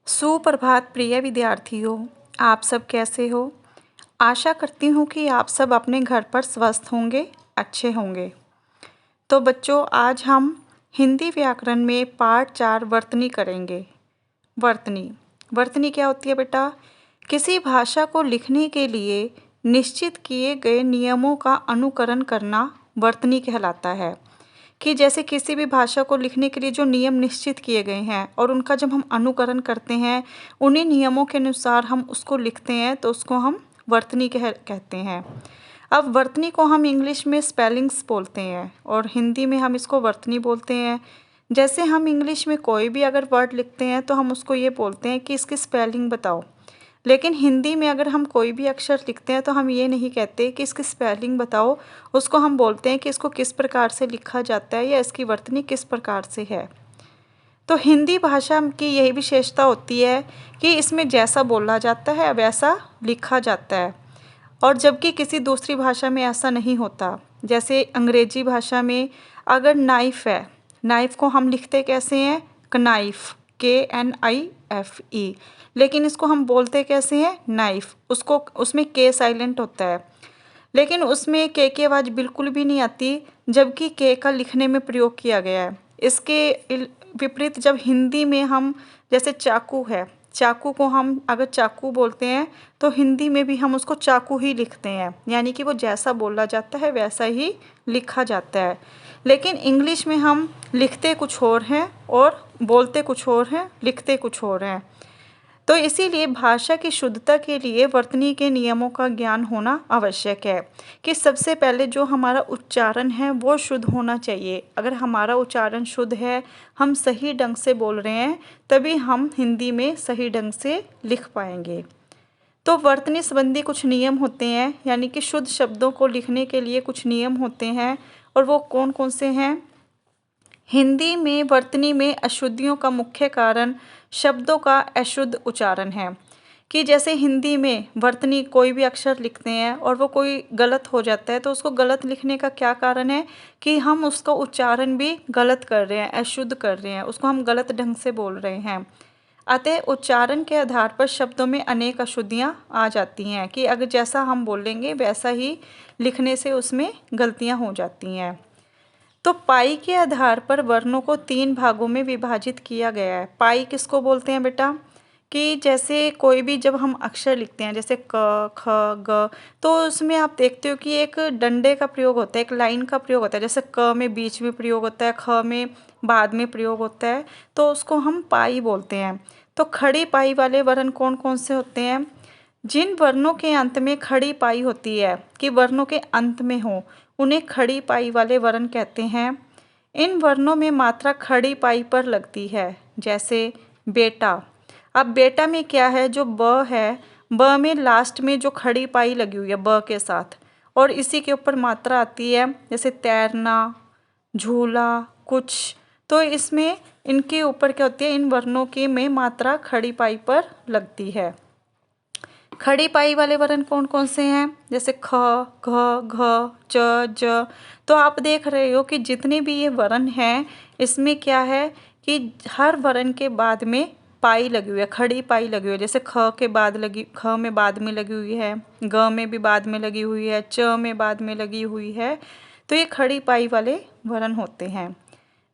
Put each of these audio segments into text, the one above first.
सुप्रभात प्रिय विद्यार्थियों, आप सब कैसे हो? आशा करती हूँ कि आप सब अपने घर पर स्वस्थ होंगे, अच्छे होंगे। तो बच्चों, आज हम हिंदी व्याकरण में पाठ 4 वर्तनी करेंगे। वर्तनी वर्तनी क्या होती है बेटा? किसी भाषा को लिखने के लिए निश्चित किए गए नियमों का अनुकरण करना वर्तनी कहलाता है। कि जैसे किसी भी भाषा को लिखने के लिए जो नियम निश्चित किए गए हैं और उनका जब हम अनुकरण करते हैं, उन्हीं नियमों के अनुसार हम उसको लिखते हैं, तो उसको हम वर्तनी कहते हैं। अब वर्तनी को हम इंग्लिश में स्पेलिंग्स बोलते हैं और हिंदी में हम इसको वर्तनी बोलते हैं। जैसे हम इंग्लिश में कोई भी अगर वर्ड लिखते हैं तो हम उसको ये बोलते हैं कि इसकी स्पेलिंग बताओ, लेकिन हिंदी में अगर हम कोई भी अक्षर लिखते हैं तो हम ये नहीं कहते कि इसकी स्पेलिंग बताओ, उसको हम बोलते हैं कि इसको किस प्रकार से लिखा जाता है या इसकी वर्तनी किस प्रकार से है। तो हिंदी भाषा की यही विशेषता होती है कि इसमें जैसा बोला जाता है वैसा लिखा जाता है, और जबकि किसी दूसरी भाषा में ऐसा नहीं होता। जैसे अंग्रेजी भाषा में अगर नाइफ़ है, नाइफ़ को हम लिखते कैसे हैं? कनाइफ, KNIFE, लेकिन इसको हम बोलते कैसे हैं? नाइफ। उसको उसमें के साइलेंट होता है, लेकिन उसमें के की आवाज़ बिल्कुल भी नहीं आती, जबकि के का लिखने में प्रयोग किया गया है। इसके विपरीत जब हिंदी में हम, जैसे चाकू है, चाकू को हम अगर चाकू बोलते हैं तो हिंदी में भी हम उसको चाकू ही लिखते हैं, यानी कि वो जैसा बोला जाता है वैसा ही लिखा जाता है। लेकिन इंग्लिश में हम लिखते कुछ और हैं और बोलते कुछ और हैं, लिखते कुछ और हैं। तो इसीलिए भाषा की शुद्धता के लिए वर्तनी के नियमों का ज्ञान होना आवश्यक है। कि सबसे पहले जो हमारा उच्चारण है वो शुद्ध होना चाहिए। अगर हमारा उच्चारण शुद्ध है, हम सही ढंग से बोल रहे हैं, तभी हम हिंदी में सही ढंग से लिख पाएंगे। तो वर्तनी संबंधी कुछ नियम होते हैं, यानी कि शुद्ध शब्दों को लिखने के लिए कुछ नियम होते हैं, और वो कौन कौन से हैं? हिंदी में वर्तनी में अशुद्धियों का मुख्य कारण शब्दों का अशुद्ध उच्चारण है। कि जैसे हिंदी में वर्तनी कोई भी अक्षर लिखते हैं और वो कोई गलत हो जाता है, तो उसको गलत लिखने का क्या कारण है? कि हम उसका उच्चारण भी गलत कर रहे हैं, अशुद्ध कर रहे हैं, उसको हम गलत ढंग से बोल रहे हैं। अतः उच्चारण के आधार पर शब्दों में अनेक अशुद्धियाँ आ जाती हैं, कि अगर जैसा हम बोलेंगे वैसा ही लिखने से उसमें गलतियाँ हो जाती हैं। तो पाई के आधार पर वर्णों को 3 भागों में विभाजित किया गया है। पाई किसको बोलते हैं बेटा? कि जैसे कोई भी जब हम अक्षर लिखते हैं, जैसे क, ख, ग, तो उसमें आप देखते हो कि एक डंडे का प्रयोग होता है, एक लाइन का प्रयोग होता है। जैसे क में बीच में प्रयोग होता है, ख में बाद में प्रयोग होता है, तो उसको हम पाई बोलते हैं। तो खड़ी पाई वाले वर्ण कौन कौन से होते हैं? जिन वर्णों के अंत में खड़ी पाई होती है, कि वर्णों के अंत में हो, उन्हें खड़ी पाई वाले वर्ण कहते हैं। इन वर्णों में मात्रा खड़ी पाई पर लगती है। जैसे बेटा, अब बेटा में क्या है? जो ब है, ब में लास्ट में जो खड़ी पाई लगी हुई है ब के साथ, और इसी के ऊपर मात्रा आती है। जैसे तैरना, झूला, कुछ, तो इसमें इनके ऊपर क्या होती है? इन वर्णों के में मात्रा खड़ी पाई पर लगती है। खड़ी पाई वाले वर्ण कौन कौन से हैं? जैसे ख, घ, घ, च, ज। तो आप देख रहे हो कि जितने भी ये वर्ण हैं, इसमें क्या है कि हर वर्ण के बाद में पाई लगी हुई है, खड़ी पाई लगी हुई है। जैसे ख के बाद लगी, ख में बाद में लगी हुई है, ग में भी बाद में लगी हुई है, च में बाद में लगी हुई है। तो ये खड़ी पाई वाले वर्ण होते हैं।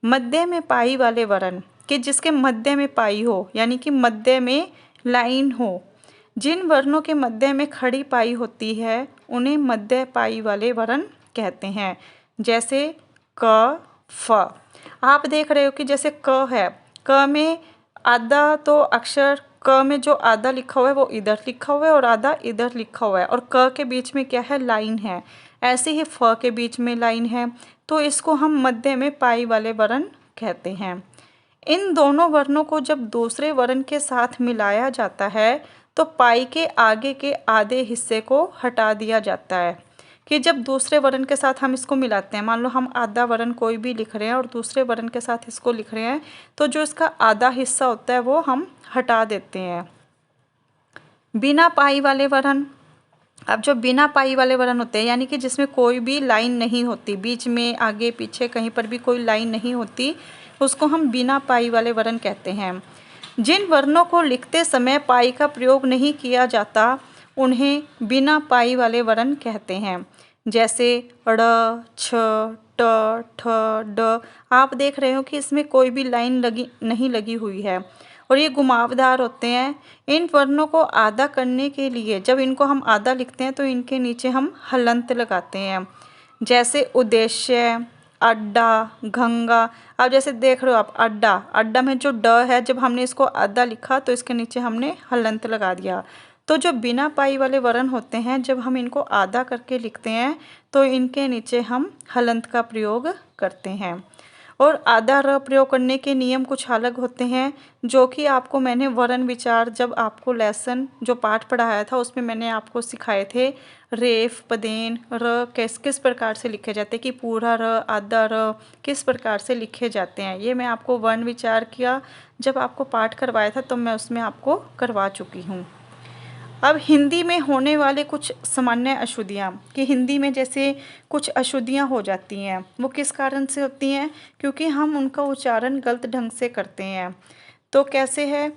मध्य में पाई वाले वर्ण, कि जिसके मध्य में पाई हो, यानी कि मध्य में लाइन हो। जिन वर्णों के मध्य में खड़ी पाई होती है, उन्हें मध्य पाई वाले वर्ण कहते हैं। जैसे क, फ। आप देख रहे हो कि जैसे क है, क में आधा तो अक्षर, क में जो आधा लिखा हुआ है वो इधर लिखा हुआ है और आधा इधर लिखा हुआ है, और क के बीच में क्या है? लाइन है। ऐसे ही फ के बीच में लाइन है, तो इसको हम मध्य में पाई वाले वर्ण कहते हैं। इन दोनों वर्णों को जब दूसरे वर्ण के साथ मिलाया जाता है, तो पाई के आगे के आधे हिस्से को हटा दिया जाता है। कि जब दूसरे वर्ण के साथ हम इसको मिलाते हैं, मान लो हम आधा वर्ण कोई भी लिख रहे हैं और दूसरे वर्ण के साथ इसको लिख रहे हैं, तो जो इसका आधा हिस्सा होता है वो हम हटा देते हैं। बिना पाई वाले वर्ण, अब जो बिना पाई वाले वर्ण होते हैं, यानी कि जिसमें कोई भी लाइन नहीं होती, बीच में आगे पीछे कहीं पर भी कोई लाइन नहीं होती, उसको हम बिना पाई वाले वर्ण कहते हैं। जिन वर्णों को लिखते समय पाई का प्रयोग नहीं किया जाता उन्हें बिना पाई वाले वर्ण कहते हैं। जैसे ड़, छ, ट, ठ, ड। आप देख रहे हो कि इसमें कोई भी लाइन नहीं लगी हुई है और ये घुमावदार होते हैं। इन वर्णों को आधा करने के लिए जब इनको हम आधा लिखते हैं तो इनके नीचे हम हलंत लगाते हैं। जैसे उद्देश्य, अड्डा, गंगा। अब जैसे देख रहे हो आप अड्डा, अड्डा में जो ड है जब हमने इसको आधा लिखा तो इसके नीचे हमने हलंत लगा दिया। तो जो बिना पाई वाले वर्ण होते हैं जब हम इनको आधा करके लिखते हैं तो इनके नीचे हम हलंत का प्रयोग करते हैं। और आधा र प्रयोग करने के नियम कुछ अलग होते हैं जो कि आपको मैंने वर्ण विचार जब आपको लेसन जो पाठ पढ़ाया था उसमें मैंने आपको सिखाए थे। रेफ, पदेन, र किस किस प्रकार से लिखे जाते हैं कि पूरा र, आधा र किस प्रकार से लिखे जाते हैं। ये मैं आपको वर्ण विचार किया जब आपको पाठ करवाया था तो मैं उसमें आपको करवा चुकी हूँ। अब हिंदी में होने वाले कुछ सामान्य अशुद्धियाँ कि हिंदी में जैसे कुछ अशुद्धियाँ हो जाती हैं वो किस कारण से होती हैं, क्योंकि हम उनका उच्चारण गलत ढंग से करते हैं। तो कैसे है,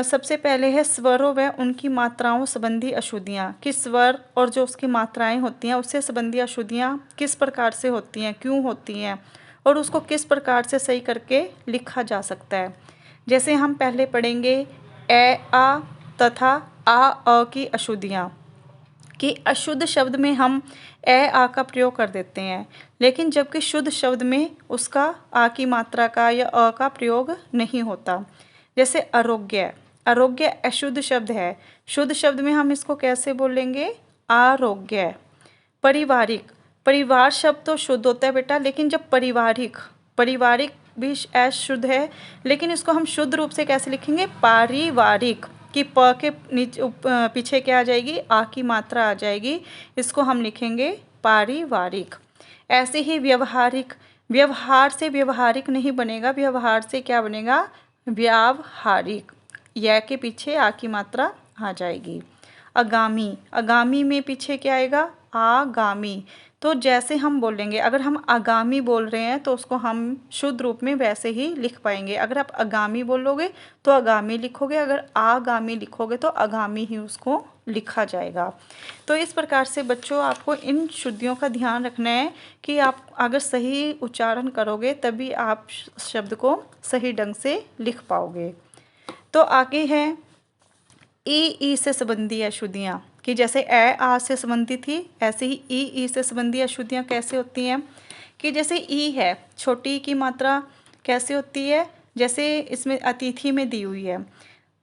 सबसे पहले है स्वरों व उनकी मात्राओं संबंधी अशुद्धियाँ कि स्वर और जो उसकी मात्राएं होती हैं उससे संबंधी अशुद्धियाँ किस प्रकार से होती हैं, क्यों होती हैं और उसको किस प्रकार से सही करके लिखा जा सकता है। जैसे हम पहले पढ़ेंगे ए, आ तथा अ की अशुद्धियाँ कि अशुद्ध शब्द में हम ए, आ का प्रयोग कर देते हैं, लेकिन जबकि शुद्ध शब्द में उसका आ की मात्रा का या अ का प्रयोग नहीं होता। जैसे आरोग्य, आरोग्य अशुद्ध शब्द है, शुद्ध शब्द में हम इसको कैसे बोलेंगे, आरोग्य। पारिवारिक, परिवार शब्द तो शुद्ध होता है बेटा, लेकिन जब पारिवारिक, पारिवारिक भी अशुद्ध है लेकिन इसको हम शुद्ध रूप से कैसे लिखेंगे, पारिवारिक कि प के नीचे पीछे क्या आ जाएगी, आ की मात्रा आ जाएगी, इसको हम लिखेंगे पारिवारिक। ऐसे ही व्यवहारिक, व्यवहार से व्यवहारिक नहीं बनेगा, व्यवहार से क्या बनेगा, व्यावहारिक, यह के पीछे आ की मात्रा आ जाएगी। आगामी, आगामी में पीछे क्या आएगा, आगामी। तो जैसे हम बोलेंगे, अगर हम आगामी बोल रहे हैं तो उसको हम शुद्ध रूप में वैसे ही लिख पाएंगे। अगर आप आगामी बोलोगे तो आगामी लिखोगे, अगर आगामी लिखोगे तो आगामी ही उसको लिखा जाएगा। तो इस प्रकार से बच्चों आपको इन शुद्धियों का ध्यान रखना है कि आप अगर सही उच्चारण करोगे तभी आप शब्द को सही ढंग से लिख पाओगे। तो आगे है ई से संबंधी अशुद्धियाँ कि जैसे ए, आ से संबंधित थी ऐसे ही ई से संबंधी अशुद्धियाँ कैसे होती हैं कि जैसे ई है, छोटी ई की मात्रा कैसे होती है, जैसे इसमें अतिथि में दी हुई है।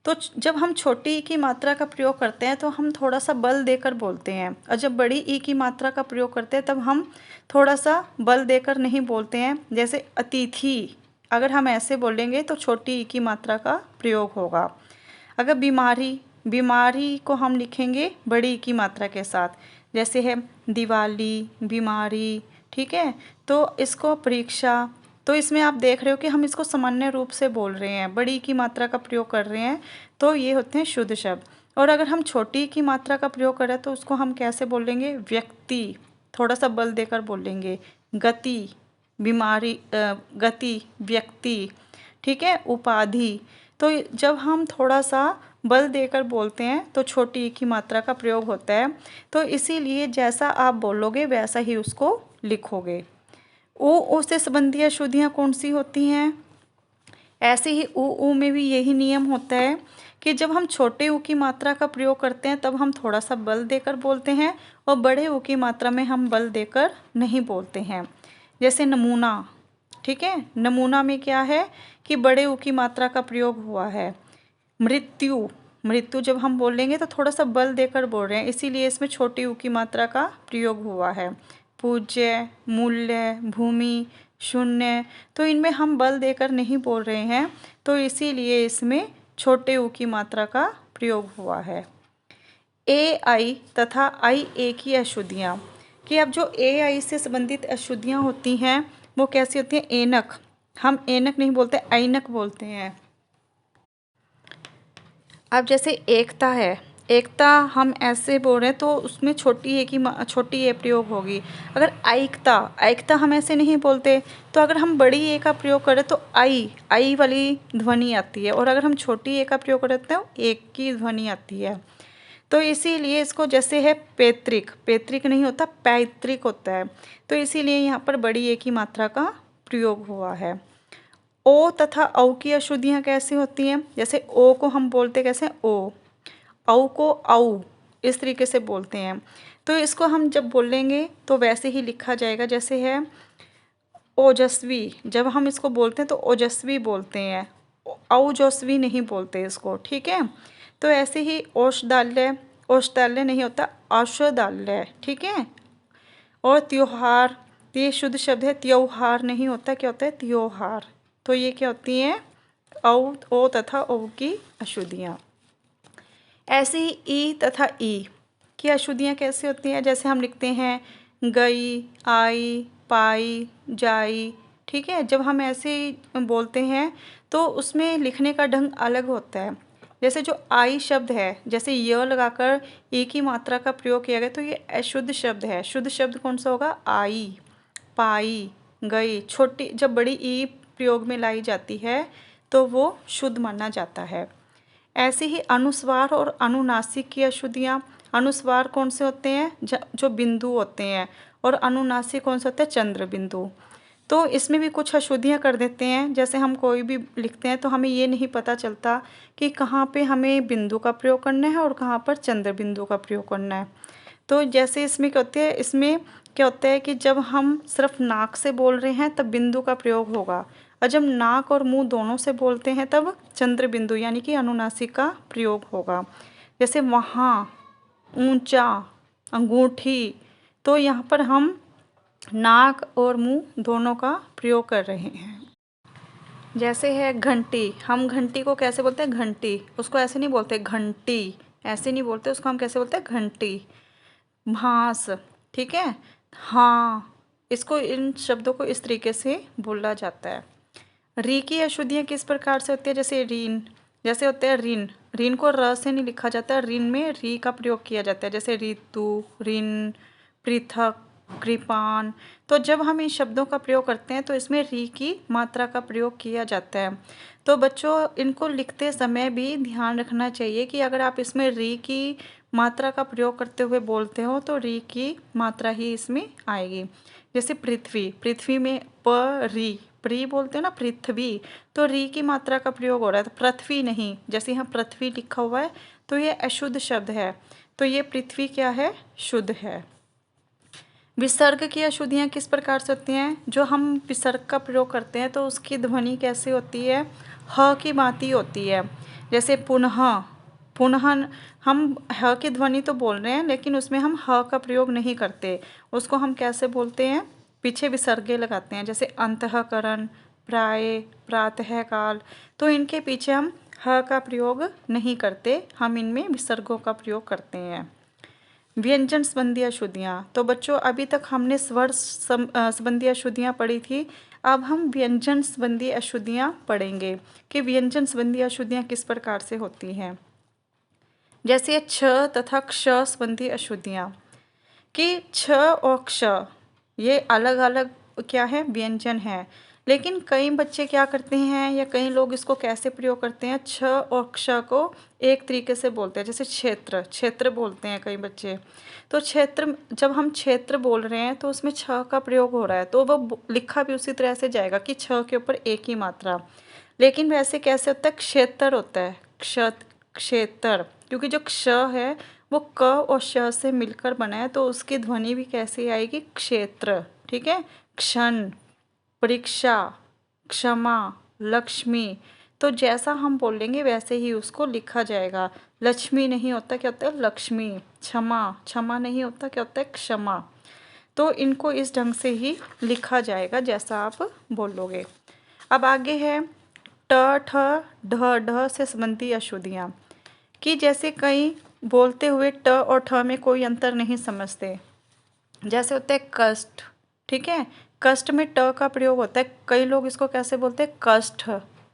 तो जब हम छोटी ई की मात्रा का प्रयोग करते हैं तो हम थोड़ा सा बल देकर बोलते हैं, और जब बड़ी ई की मात्रा का प्रयोग करते हैं तब हम थोड़ा सा बल देकर नहीं बोलते हैं। जैसे अतिथि, अगर हम ऐसे बोलेंगे तो छोटी ई की मात्रा का प्रयोग होगा। अगर बीमारी, बीमारी को हम लिखेंगे बड़ी की मात्रा के साथ, जैसे है दिवाली, बीमारी, ठीक है। तो इसको परीक्षा, तो इसमें आप देख रहे हो कि हम इसको सामान्य रूप से बोल रहे हैं, बड़ी की मात्रा का प्रयोग कर रहे हैं, तो ये होते हैं शुद्ध शब्द। और अगर हम छोटी की मात्रा का प्रयोग करें तो उसको हम कैसे बोलेंगे, व्यक्ति, थोड़ा सा बल देकर बोलेंगे। गति, बीमारी, गति, व्यक्ति, ठीक है। उपाधि, तो जब हम थोड़ा सा बल देकर बोलते हैं तो छोटी ई की मात्रा का प्रयोग होता है। तो इसीलिए जैसा आप बोलोगे वैसा ही उसको लिखोगे। ऊ से संबंधी अशुद्धियाँ कौन सी होती हैं, ऐसे ही ऊ में भी यही नियम होता है कि जब हम छोटे ऊ की मात्रा का प्रयोग करते हैं तब हम थोड़ा सा बल देकर बोलते हैं और बड़े ऊ की मात्रा में हम बल देकर नहीं बोलते हैं। जैसे नमूना, ठीक है, नमूना में क्या है कि बड़े ऊ की मात्रा का प्रयोग हुआ है। मृत्यु, मृत्यु जब हम बोलेंगे तो थोड़ा सा बल देकर बोल रहे हैं, इसीलिए इसमें छोटी ऊ की मात्रा का प्रयोग हुआ है। पूज्य, मूल्य, भूमि, शून्य, तो इनमें हम बल देकर नहीं बोल रहे हैं, तो इसीलिए इसमें छोटे ऊ की मात्रा का प्रयोग हुआ है। ए, आई तथा आई ए की अशुद्धियाँ कि अब जो ए, आई से संबंधित अशुद्धियाँ होती हैं वो कैसी होती हैं, एनक, हम एनक नहीं बोलते, ऐनक बोलते हैं। अब जैसे एकता है, एकता हम ऐसे बोल रहे हैं तो उसमें छोटी ए प्रयोग होगी। अगर ऐकता, ऐकता हम ऐसे नहीं बोलते, तो अगर हम बड़ी ए का प्रयोग करें तो आई वाली ध्वनि आती है, और अगर हम छोटी ए का प्रयोग करते हैं तो एक की ध्वनि आती है। तो इसीलिए इसको, जैसे है पैतृक, पैतृक नहीं होता पैतृक होता है, तो इसीलिए यहाँ पर बड़ी ए की मात्रा का प्रयोग हुआ है। ओ तथा औ की अशुद्धियाँ कैसी होती हैं? जैसे ओ को हम बोलते कैसे, ओ, औ को औ, इस तरीके से बोलते हैं। तो इसको हम जब बोलेंगे तो वैसे ही लिखा जाएगा, जैसे है ओजस्वी, जब हम इसको बोलते हैं तो ओजस्वी बोलते हैं, औजस्वी नहीं बोलते इसको, ठीक है। तो ऐसे ही औषधालय, औषधालय नहीं होता औषधालय, ठीक है। और त्योहार, ये शुद्ध शब्द है, त्योहार नहीं होता, क्या होता है, त्योहार। तो ये क्या होती हैं, औ, ओ तथा औ की अशुद्धियाँ। ऐसे ही ई तथा ई की अशुद्धियाँ कैसे होती हैं? जैसे हम लिखते हैं गई, आई, पाई, जाई, ठीक है। जब हम ऐसे बोलते हैं तो उसमें लिखने का ढंग अलग होता है। जैसे जो आई शब्द है, जैसे य लगाकर ई की मात्रा का प्रयोग किया गया तो ये अशुद्ध शब्द है। शुद्ध शब्द कौन सा होगा? आई, पाई, गई। छोटी, जब बड़ी ई प्रयोग में लाई जाती है तो वो शुद्ध माना जाता है। ऐसे ही अनुस्वार और अनुनासिक की अशुद्धियाँ। अनुस्वार कौन से होते हैं? जो बिंदु होते हैं, और अनुनासिक कौन से होते हैं? चंद्र बिंदु। तो इसमें भी कुछ अशुद्धियाँ कर देते हैं। जैसे हम कोई भी लिखते हैं तो हमें ये नहीं पता चलता कि कहाँ पे हमें बिंदु का प्रयोग करना है और कहाँ पर चंद्र बिंदु का प्रयोग करना है। तो जैसे इसमें क्या होते हैं, इसमें क्या होता है कि जब हम सिर्फ नाक से बोल रहे हैं तब बिंदु का प्रयोग होगा, और जब नाक और मुंह दोनों से बोलते हैं तब चंद्र बिंदु यानी कि अनुनासिक का प्रयोग होगा। जैसे वहाँ, ऊंचा, अंगूठी। तो यहाँ पर हम नाक और मुंह दोनों का प्रयोग कर रहे हैं। जैसे है घंटी, हम घंटी को कैसे बोलते हैं? घंटी। उसको ऐसे नहीं बोलते घंटी, ऐसे नहीं बोलते उसको, हम कैसे बोलते हैं? घंटी। भांस, ठीक है। हाँ, इसको, इन शब्दों को इस तरीके से बोला जाता है। री की अशुद्धियाँ किस प्रकार से होती है? जैसे रीन, जैसे होते हैं ऋण, ऋण को र से नहीं लिखा जाता, ऋण में री का प्रयोग किया जाता है। जैसे ऋतु, ऋण, पृथक, कृपान। तो जब हम इन शब्दों का प्रयोग करते हैं तो इसमें री की मात्रा का प्रयोग किया जाता है। तो बच्चों, इनको लिखते समय भी ध्यान रखना चाहिए कि अगर आप इसमें री की मात्रा का प्रयोग करते हुए बोलते हो तो री की मात्रा ही इसमें आएगी। जैसे पृथ्वी, पृथ्वी में प री, प्री बोलते हैं ना, पृथ्वी, तो री की मात्रा का प्रयोग हो रहा है, तो पृथ्वी नहीं। जैसे यहाँ पृथ्वी लिखा हुआ है तो ये अशुद्ध शब्द है, तो ये पृथ्वी क्या है? शुद्ध है। विसर्ग की अशुद्धियाँ किस प्रकार से होती हैं? जो हम विसर्ग का प्रयोग करते हैं तो उसकी ध्वनि कैसे होती है? ह की भांति होती है। जैसे पुनः, पुनः, हम ह की ध्वनि तो बोल रहे हैं लेकिन उसमें हम ह का प्रयोग नहीं करते, उसको हम कैसे बोलते हैं? पीछे विसर्गे लगाते हैं। जैसे अंतःकरण, प्राय, प्रातःकाल, तो इनके पीछे हम ह का प्रयोग नहीं करते, हम इनमें विसर्गों का प्रयोग करते हैं। व्यंजन संबंधी अशुद्धियाँ, तो बच्चों अभी तक हमने स्वर संबंधी अशुद्धियाँ पढ़ी थी, अब हम व्यंजन संबंधी अशुद्धियाँ पढ़ेंगे कि व्यंजन संबंधी अशुद्धियाँ किस प्रकार से होती हैं। जैसे छ तथा क्ष संबंधी अशुद्धियाँ, कि छ और क्ष ये अलग अलग क्या है? व्यंजन है। लेकिन कई बच्चे क्या करते हैं या कई लोग इसको कैसे प्रयोग करते हैं? छ और क्ष को एक तरीके से बोलते हैं। जैसे क्षेत्र, क्षेत्र बोलते हैं कई बच्चे, तो क्षेत्र, जब हम क्षेत्र बोल रहे हैं तो उसमें छ का प्रयोग हो रहा है, तो वो लिखा भी उसी तरह से जाएगा कि छ के ऊपर एक ही मात्रा। लेकिन वैसे कैसे होता है? क्षेत्र होता है, क्षेत्र, क्योंकि जो क्ष है वो क और श से मिलकर बना है, तो उसकी ध्वनि भी कैसे आएगी? क्षेत्र, ठीक है। क्षण, परीक्षा, क्षमा, लक्ष्मी, तो जैसा हम बोलेंगे वैसे ही उसको लिखा जाएगा। लक्ष्मी नहीं होता, क्या होता है? लक्ष्मी। क्षमा, क्षमा नहीं होता, क्या होता है? क्षमा। तो इनको इस ढंग से ही लिखा जाएगा जैसा आप बोलोगे। अब आगे है ट, ठ, ढ, ढ से संबंधी अशुद्धियाँ, कि जैसे कई बोलते हुए ट और ठ में कोई अंतर नहीं समझते। जैसे होता है कष्ट, ठीक है, कष्ट में ट का प्रयोग होता है, कई लोग इसको कैसे बोलते हैं? कष्ट,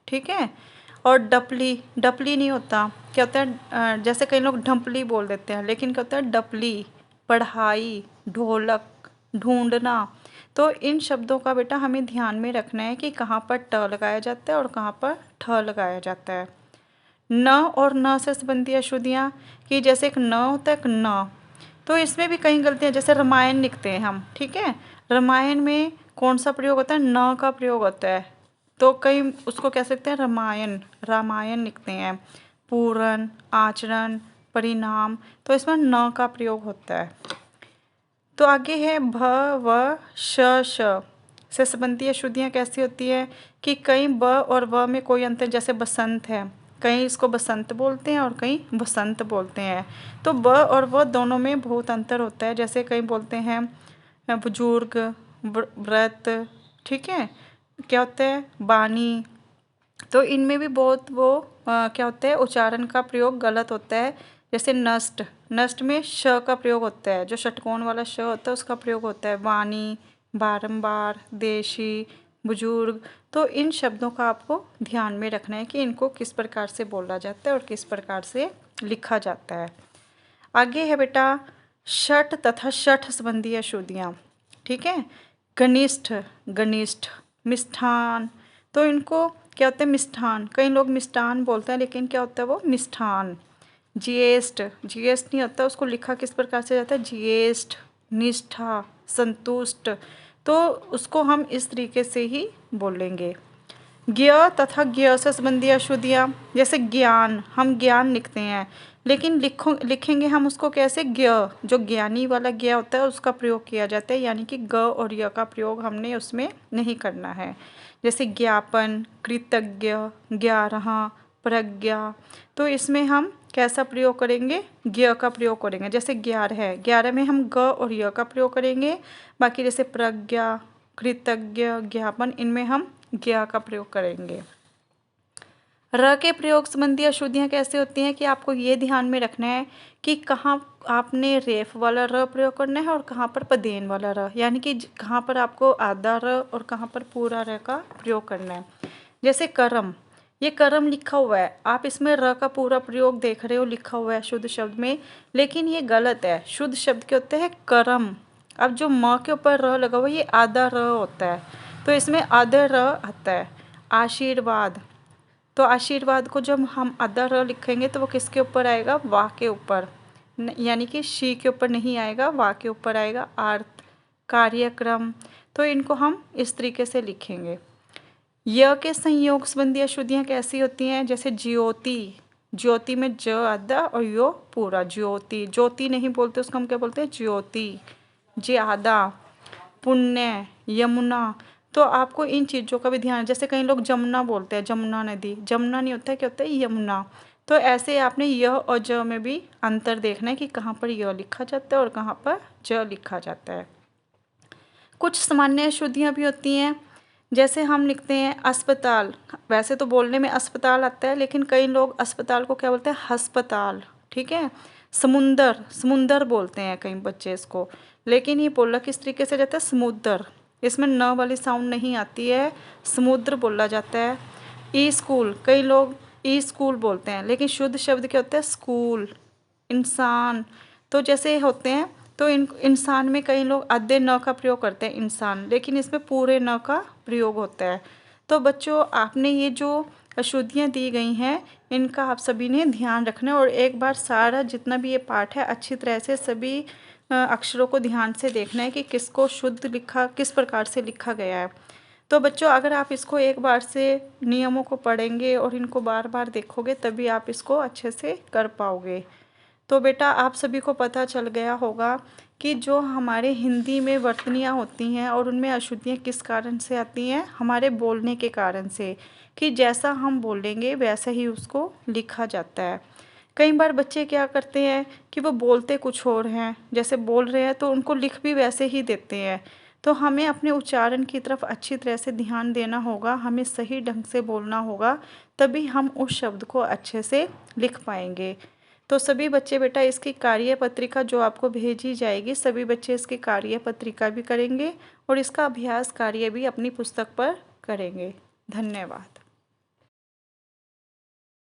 ठीक है। और डपली, डपली नहीं होता, क्या होता है, जैसे कई लोग ढंपली बोल देते हैं, लेकिन क्या होता है डपली, पढ़ाई, ढोलक, ढूंढना। तो इन शब्दों का बेटा हमें ध्यान में रखना है कि कहाँ पर ट लगाया जाता है और कहाँ पर ठ लगाया जाता है। न और न से संबंधी अशुद्धियाँ कि जैसे एक न होता है एक न, तो इसमें भी कई गलतियाँ, जैसे रामायण लिखते हैं हम, ठीक है, रामायण में कौन सा प्रयोग होता है, न का प्रयोग होता है, तो कई उसको कह सकते हैं रामायण, रामायण लिखते हैं। पूरण, आचरण, परिणाम, तो इसमें न का प्रयोग होता है। तो आगे है भ, व, श से संबंधी अशुद्धियाँ कैसी होती है कि कई ब और व में कोई अंतर, जैसे बसंत है, कहीं इसको बसंत बोलते हैं और कहीं बसंत बोलते हैं। तो ब और व दोनों में बहुत अंतर होता है, जैसे कहीं बोलते हैं बुजुर्ग, व्रत, ठीक है, क्या होता है बानी। तो इनमें भी बहुत वो क्या होता है उच्चारण का प्रयोग गलत होता है। जैसे नष्ट, नष्ट में श का प्रयोग होता है, जो षटकोण वाला श होता है उसका प्रयोग होता है। वाणी, बारंबार, देशी, बुजुर्ग। तो इन शब्दों का आपको ध्यान में रखना है कि इनको किस प्रकार से बोला जाता है और किस प्रकार से लिखा जाता है। आगे है बेटा षठ तथा षठ संबंधी अशुद्धियाँ, ठीक है। घनिष्ठ, घनिष्ठ, मिष्ठान, तो इनको क्या होता है मिष्ठान, कई लोग मिष्ठान बोलते हैं लेकिन क्या होता है वो मिष्ठान। ज्येष्ठ, ज्येष्ठ नहीं होता, उसको लिखा किस प्रकार से जाता है ज्येष्ठ। निष्ठा, संतुष्ट, तो उसको हम इस तरीके से ही बोलेंगे। ज्ञ तथा ज्ञ से संबंधी अशुद्धियाँ, जैसे ज्ञान, हम ज्ञान लिखते हैं लेकिन लिखेंगे हम उसको कैसे, ज्ञ, जो ज्ञानी वाला ज्ञ होता है उसका प्रयोग किया जाता है, यानी कि ग और य का प्रयोग हमने उसमें नहीं करना है। जैसे ज्ञापन, कृतज्ञ, ग्यारह, प्रज्ञा, तो इसमें हम कैसा प्रयोग करेंगे, ज्ञ का प्रयोग करेंगे। जैसे 11 है, 11 में हम ग और य का प्रयोग करेंगे। बाकी जैसे प्रज्ञा, कृतज्ञ, ज्ञापन, इनमें हम ज्ञ का प्रयोग करेंगे। र के प्रयोग संबंधी अशुद्धियाँ कैसे होती हैं कि आपको ये ध्यान में रखना है कि कहाँ आपने रेफ वाला र प्रयोग करना है और कहाँ पर पदेन वाला र, यानी कि कहाँ पर आपको आधा र और कहाँ पर पूरा र का प्रयोग करना है। जैसे करम, ये करम लिखा हुआ है, आप इसमें र का पूरा प्रयोग देख रहे हो लिखा हुआ है शुद्ध शब्द में, लेकिन ये गलत है। शुद्ध शब्द के होते हैं करम। अब जो म के ऊपर र लगा हुआ है ये आधा र होता है, तो इसमें आधा र आता है। आशीर्वाद, तो आशीर्वाद को जब हम आधा र लिखेंगे तो वो किसके ऊपर आएगा, वाह के ऊपर, यानी कि शी के ऊपर नहीं आएगा, वाह के ऊपर आएगा। अर्थ, कार्यक्रम, तो इनको हम इस तरीके से लिखेंगे। य के संयोग संबंधी अशुद्धियाँ कैसी होती हैं, जैसे ज्योति, ज्योति में ज आधा और यो पूरा, ज्योति, ज्योति नहीं बोलते उसको हम क्या बोलते हैं ज्योति। ज्यादा, पुण्य, यमुना, तो आपको इन चीज़ों का भी ध्यान, जैसे कई लोग जमुना बोलते हैं, जमुना नदी, जमुना नहीं होता है, क्या होता है यमुना। तो ऐसे आपने य और ज में भी अंतर देखना है कि कहाँ पर य लिखा जाता है और कहाँ पर ज लिखा जाता है। कुछ सामान्य अशुद्धियाँ भी होती हैं, जैसे हम लिखते हैं अस्पताल, वैसे तो बोलने में अस्पताल आता है लेकिन कई लोग अस्पताल को क्या बोलते हैं अस्पताल, ठीक है। समुंदर, समुंदर बोलते हैं कई बच्चे इसको, लेकिन ये बोला किस तरीके से जाता है समुद्र, इसमें न वाली साउंड नहीं आती है, समुद्र बोला जाता है। ई स्कूल, कई लोग ई स्कूल बोलते हैं लेकिन शुद्ध शब्द क्या होता है स्कूल। इंसान, तो जैसे होते हैं, तो इंसान में कई लोग आधे न का प्रयोग करते हैं इंसान, लेकिन इसमें पूरे न का प्रयोग होता है। तो बच्चों आपने ये जो अशुद्धियाँ दी गई हैं इनका आप सभी ने ध्यान रखना है और एक बार सारा जितना भी ये पाठ है अच्छी तरह से सभी अक्षरों को ध्यान से देखना है कि किसको शुद्ध लिखा, किस प्रकार से लिखा गया है। तो बच्चों अगर आप इसको एक बार से नियमों को पढ़ेंगे और इनको बार बार देखोगे तभी आप इसको अच्छे से कर पाओगे। तो बेटा आप सभी को पता चल गया होगा कि जो हमारे हिंदी में वर्तनियाँ होती हैं और उनमें अशुद्धियाँ किस कारण से आती हैं, हमारे बोलने के कारण से, कि जैसा हम बोलेंगे वैसा ही उसको लिखा जाता है। कई बार बच्चे क्या करते हैं कि वो बोलते कुछ और हैं, जैसे बोल रहे हैं तो उनको लिख भी वैसे ही देते हैं। तो हमें अपने उच्चारण की तरफ अच्छी तरह से ध्यान देना होगा, हमें सही ढंग से बोलना होगा, तभी हम उस शब्द को अच्छे से लिख पाएंगे। तो सभी बच्चे बेटा इसकी कार्य पत्रिका जो आपको भेजी जाएगी, सभी बच्चे इसकी कार्य पत्रिका भी करेंगे और इसका अभ्यास कार्य भी अपनी पुस्तक पर करेंगे। धन्यवाद।